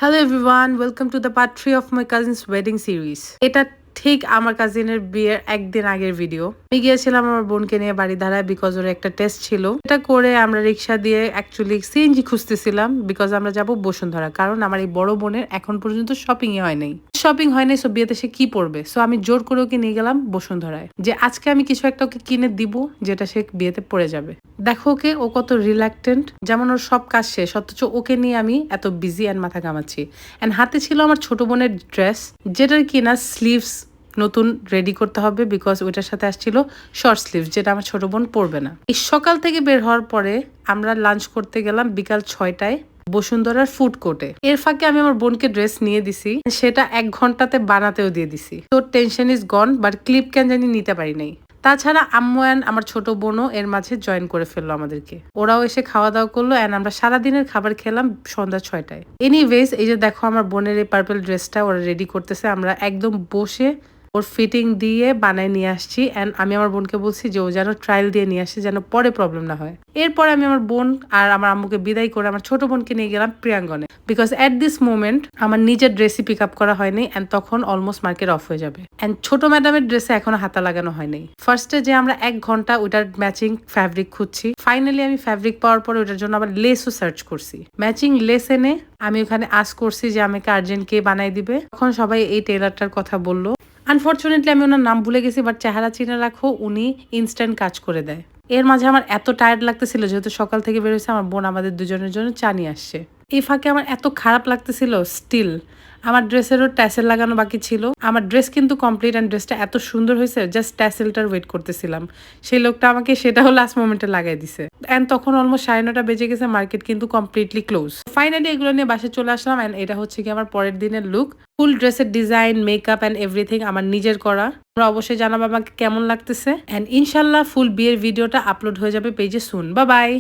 Hello everyone, welcome to the part 3 of my cousins wedding series. এটা ঠিক আমার কাজিনের বিয়ের একদিন আগের ভিডিও। আমি গিয়েছিলাম আমার বোনকে নিয়ে বাড়ি ধারায় বিকজ ওর একটা টেস্ট ছিল। এটা করে আমরা রিক্সা দিয়ে অ্যাকচুয়ালি সিএনজি খুঁজতেছিলাম বিকজ আমরা যাব বসুন্ধরা, কারণ আমার এই বড় বোনের এখন পর্যন্ত শপিংই হয় নাই। সো বিয়েতে সে কি পরবে, সো আমি জোর করে ওকে নিয়ে গেলাম বসুন্ধরায় যে আজকে আমি কিছু একটা ওকে কিনে দিব যেটা সে বিয়েতে পরে যাবে। দেখো ওকে, ও কত রিল্যাক্টেন্ট, যেমন ওর সব কাজ শেষ অথচ ওকে নিয়ে আমি এত বিজি অ্যান্ড মাথা ঘামাচ্ছি। অ্যান্ড হাতে ছিল আমার ছোট বোনের ড্রেস, যেটার কিনা স্লিভস নতুন রেডি করতে হবে বিকজ ওইটার সাথে আসছিল শর্ট স্লিভস, যেটা আমার ছোট বোন পরবে না। এই সকাল থেকে বের হওয়ার পরে আমরা লাঞ্চ করতে গেলাম বিকাল 6টায় বসুন্ধরার ফুড কোর্টে। এর ফাঁকে আমি আমার বোনকে ড্রেস নিয়ে দিছি, সেটা 1 ঘন্টাতে বানাতেও দিয়ে দিছি। তোর tension is gone, but clip can জানি নিতে পারি নাই। তাছাড়া আম্মু অ্যান্ড আমার ছোট বোনও এর মাঝে জয়েন করে ফেললো আমাদেরকে। ওরাও এসে খাওয়া দাওয়া করলো অ্যান্ড আমরা সারাদিনের খাবার খেলাম সন্ধ্যা 6টায়। এনিওয়েজ, এই যে দেখো আমার বোনের এই পার্পল ড্রেসটা ওরা রেডি করতেছে। আমরা একদম বসে ওর ফিটিং দিয়ে বানায় নিয়ে আসছি অ্যান্ড আমি আমার বোনকে বলছি যে ও যেন ট্রায়াল দিয়ে নিয়ে আসে, যেন পরে প্রবলেম না হয়। এরপরে আমি আমার বোন আর আমার আম্মুকে বিদায় করে আমার ছোট বোনকে নিয়ে গেলাম প্রিয়াঙ্গনে বিকজ অ্যাট দিস মোমেন্ট আমার নিজের ড্রেসই পিক আপ করা হয়নি অ্যান্ড তখন অলমোস্ট মার্কেট অফ হয়ে যাবে অ্যান্ড ছোট ম্যাডামের ড্রেসে এখনো হাতা লাগানো হয়নি। ফার্স্টে যে আমরা 1 ঘন্টা ওইটার ম্যাচিং ফ্যাব্রিক খুঁজছি, ফাইনালি আমি ফ্যাব্রিক পাওয়ার পরে ওইটার জন্য আবার লেসও সার্চ করছি। ম্যাচিং লেস এনে আমি ওখানে আস্ক করছি যে আমাকে আর্জেন্ট কে বানাই দিবে। তখন সবাই এই টেলারটার কথা বললো। আনফর্চুনেটলি আমি ওনার নাম ভুলে গেছি, বাট চেহারা চিনে রাখো, উনি ইনস্ট্যান্ট কাজ করে দেয়। এর মাঝে আমার এত টায়ার্ড লাগতেছিল যেহেতু সকাল থেকে বেরোচ্ছে, আমার বোন আমাদের দুজনের জন্য চা নিয়ে আসছে। এই ফাঁকে আমার এত খারাপ লাগতেছিল, স্টিল আমার ড্রেসেরও ট্যাসেল লাগানো বাকি ছিল। আমার ড্রেস কিন্তু কমপ্লিট অ্যান্ড ড্রেসটা এত সুন্দর হয়েছে, জাস্ট ট্যাসেলটার ওয়েট করতেছিলাম। সেই লোকটা আমাকে সেটাও লাস্ট মোমেন্টে লাগাই দিছে অ্যান্ড তখন অলমোস্ট 9:30 বেজে গেছে, মার্কেট কিন্তু কমপ্লিটলি ক্লোজ। ফাইনালি এগুলো নিয়ে বাসে চলে আসলাম অ্যান্ড এটা হচ্ছে কি আমার পরের দিনের লুক। ফুল ড্রেসের ডিজাইন, মেকআপ অ্যান্ড এভরিথিং আমার নিজের করা। তোমরা অবশ্যই জানাবো আমাকে কেমন লাগতেছে অ্যান্ড ইনশাল্লাহ ফুল বিয়ের ভিডিওটা আপলোড হয়ে যাবে পেজে সুন। Bye bye.